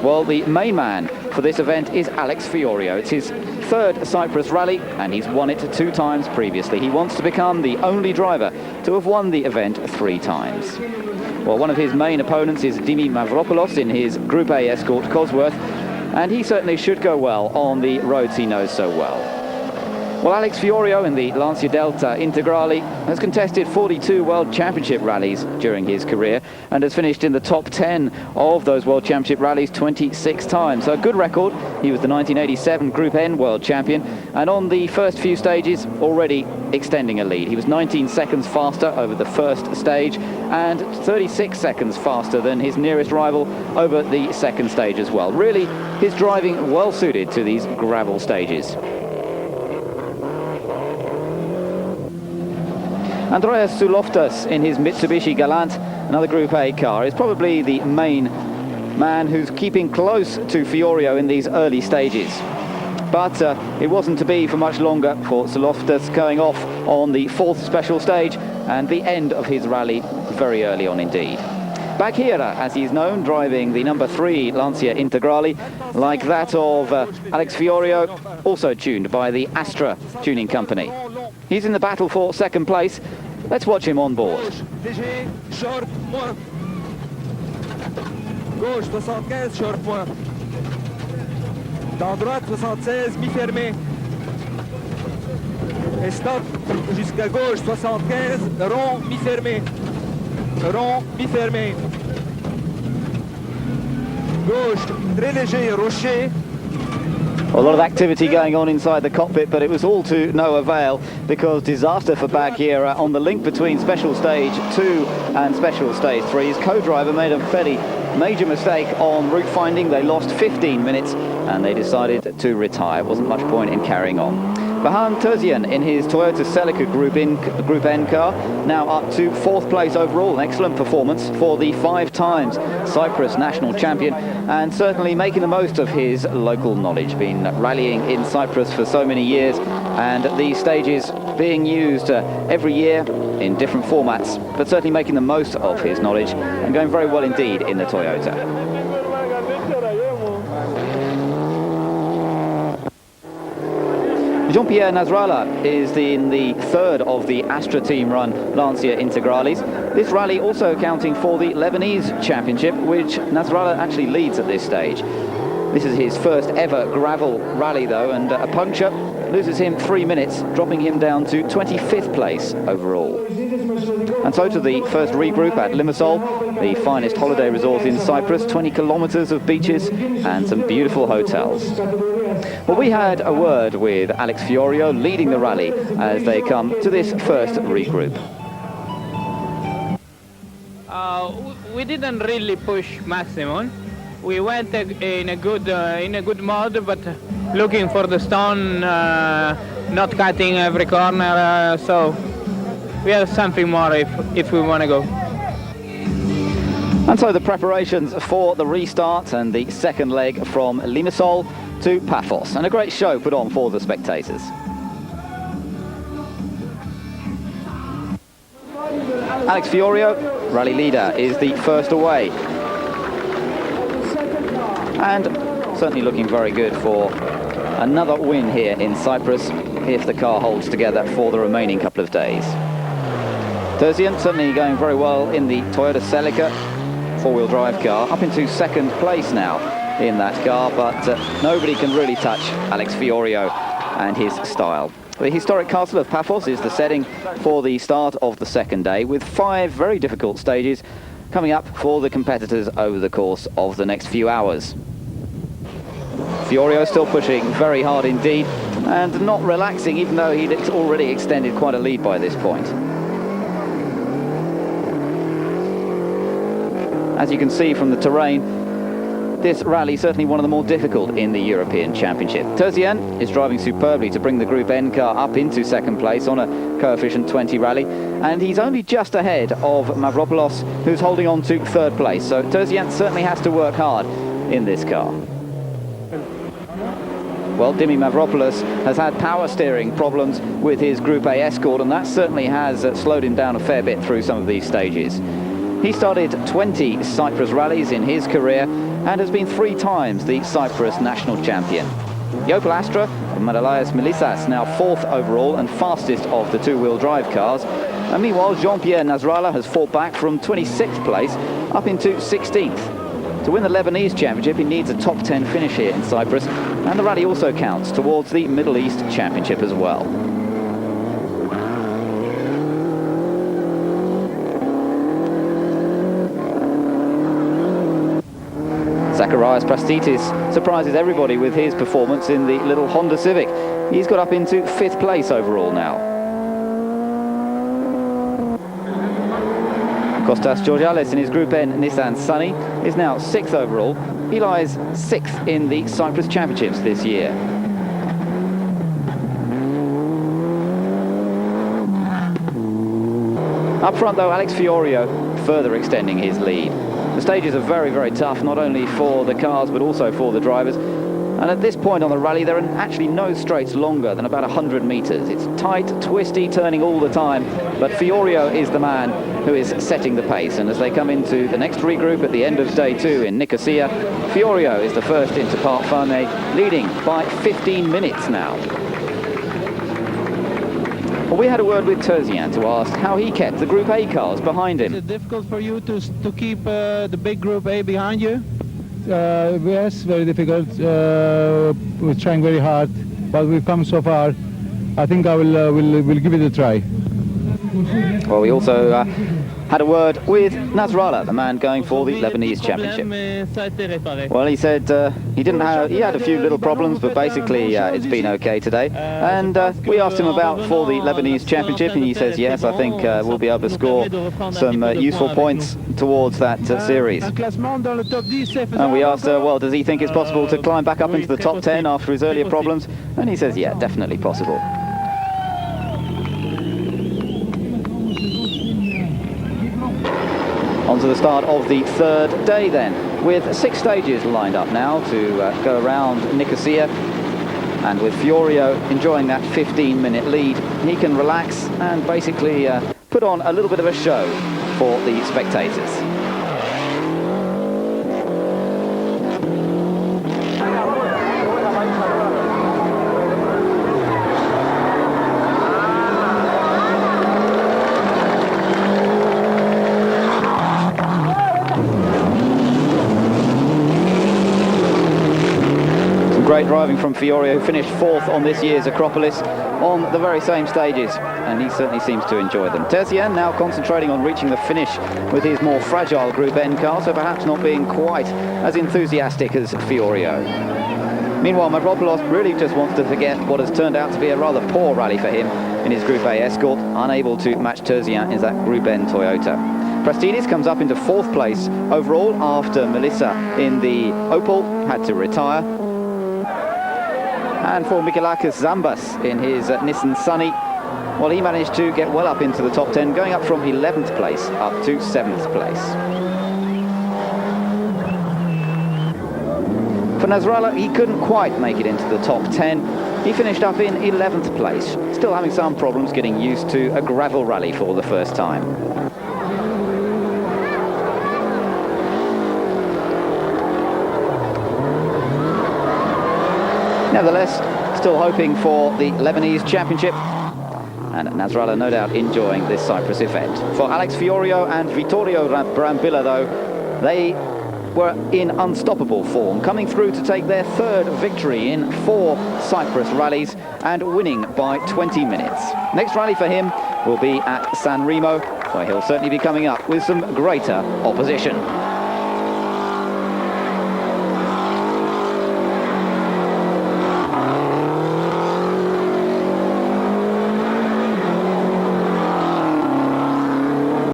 Well, the main man for this event is Alex Fiorio. It's his third Cyprus Rally, and he's won it 2 times previously. He wants to become the only driver to have won the event 3 times. Well, one of his main opponents is Dimi Mavropoulos in his Group A escort Cosworth, and he certainly should go well on the roads he knows so well. Well, Alex Fiorio in the Lancia Delta Integrale has contested 42 World Championship rallies during his career and has finished in the top 10 of those World Championship rallies 26 times. So a good record. He was the 1987 Group N World Champion, and on the first few stages already extending a lead. He was 19 seconds faster over the first stage and 36 seconds faster than his nearest rival over the second stage as well. Really, his driving well suited to these gravel stages. Andreas Suloftas in his Mitsubishi Galant, another Group A car, is probably the main man who's keeping close to Fiorio in these early stages. But it wasn't to be for much longer for Suloftas, going off on the 4th special stage and the end of his rally very early on indeed. Bagheera, as he's known, driving the number 3 Lancia Integrale, like that of Alex Fiorio, also tuned by the Astra tuning company. He's in the battle for second place. Let's watch him on board. Gauche 75, short point. Dans droite 76, mi-fermé. Et stop jusqu'à gauche 75, rond, mi-fermé. Rond, mi-fermé. Gauche, très léger, rocher. A lot of activity going on inside the cockpit, but it was all to no avail because disaster for Bagheera on the link between Special Stage 2 and Special Stage 3. His co-driver made a fairly major mistake on route finding. They lost 15 minutes and they decided to retire. Wasn't much point in carrying on. Bahan Terzian in his Toyota Celica Group N car, now up to 4th place overall. An excellent performance for the 5 times Cyprus national champion, and certainly making the most of his local knowledge. Been rallying in Cyprus for so many years, and these stages being used every year in different formats, but certainly making the most of his knowledge and going very well indeed in the Toyota. Jean-Pierre Nasrallah is in the 3rd of the Astra team run Lancia Integrales. This rally also accounting for the Lebanese Championship, which Nasrallah actually leads at this stage. This is his first ever gravel rally though, and a puncture loses him 3 minutes, dropping him down to 25th place overall. And so to the first regroup at Limassol, the finest holiday resort in Cyprus, 20 kilometers of beaches and some beautiful hotels. Well, we had a word with Alex Fiorio leading the rally as they come to this first regroup. We didn't really push maximum. We went in a good mode, but looking for the stone, not cutting every corner. So we have something more if we want to go. And so the preparations for the restart and the second leg from Limassol to Paphos, and a great show put on for the spectators. Alex Fiorio, rally leader, is the first away, and certainly looking very good for another win here in Cyprus if the car holds together for the remaining couple of days. Terzian certainly going very well in the Toyota Celica 4-wheel drive car, up into 2nd place now in that car, but nobody can really touch Alex Fiorio and his style. The historic castle of Paphos is the setting for the start of the second day, with 5 very difficult stages coming up for the competitors over the course of the next few hours. Fiorio still pushing very hard indeed and not relaxing, even though he'd already extended quite a lead by this point. As you can see from the terrain, this rally is certainly one of the more difficult in the European Championship. Terzian is driving superbly to bring the Group N car up into 2nd place on a coefficient 20 rally, and he's only just ahead of Mavropoulos, who's holding on to 3rd place. So Terzian certainly has to work hard in this car. Well, Dimi Mavropoulos has had power steering problems with his Group A Escort, and that certainly has slowed him down a fair bit through some of these stages. He started 20 Cyprus rallies in his career, and has been 3 times the Cyprus national champion. The Opel Astra of Madalias Melissas now 4th overall and fastest of the two-wheel drive cars. And meanwhile, Jean-Pierre Nasrallah has fought back from 26th place up into 16th. To win the Lebanese Championship, he needs a top 10 finish here in Cyprus, and the rally also counts towards the Middle East Championship as well. Zacharias Prastitis surprises everybody with his performance in the little Honda Civic. He's got up into 5th place overall now. Kostas Georgiales in his Group N Nissan Sunny is now 6th overall. He lies 6th in the Cyprus Championships this year. Up front though, Alex Fiorio further extending his lead. The stages are very, very tough, not only for the cars but also for the drivers. And at this point on the rally, there are actually no straights longer than about 100 metres. It's tight, twisty, turning all the time. But Fiorio is the man who is setting the pace. And as they come into the next regroup at the end of day 2 in Nicosia, Fiorio is the first into Parc Fermé, leading by 15 minutes now. Well, we had a word with Terzien to ask how he kept the Group A cars behind him. Is it difficult for you to keep the big Group A behind you? Yes, very difficult. We're trying very hard, but we've come so far. I think I will give it a try. Well, we also had a word with Nasrallah, the man going for the Lebanese Championship. Well, he said he had a few little problems, but basically it's been okay today. And we asked him about for the Lebanese Championship, and he says, yes, I think we'll be able to score some useful points towards that series. And we asked, well, does he think it's possible to climb back up into the top 10 after his earlier problems? And he says, yeah, definitely possible. On to the start of the 3rd day then, with 6 stages lined up now to go around Nicosia. And with Fiorio enjoying that 15-minute lead, he can relax and basically put on a little bit of a show for the spectators. Great driving from Fiorio, who finished 4th on this year's Acropolis on the very same stages, and he certainly seems to enjoy them. Terzien now concentrating on reaching the finish with his more fragile Group N car, so perhaps not being quite as enthusiastic as Fiorio. Meanwhile, Mavropoulos really just wants to forget what has turned out to be a rather poor rally for him in his Group A Escort, unable to match Terzien in that Group N Toyota. Prastidis comes up into 4th place overall after Melissa in the Opel had to retire. And for Mikelakis Zambas in his Nissan Sunny, well, he managed to get well up into the top 10, going up from 11th place up to 7th place. For Nasrallah, he couldn't quite make it into the top 10. He finished up in 11th place, still having some problems getting used to a gravel rally for the first time. Nevertheless, still hoping for the Lebanese Championship, and Nasrallah no doubt enjoying this Cyprus event. For Alex Fiorio and Vittorio Brambilla though, they were in unstoppable form, coming through to take their 3rd victory in 4 Cyprus rallies and winning by 20 minutes. Next rally for him will be at San Remo, where he'll certainly be coming up with some greater opposition.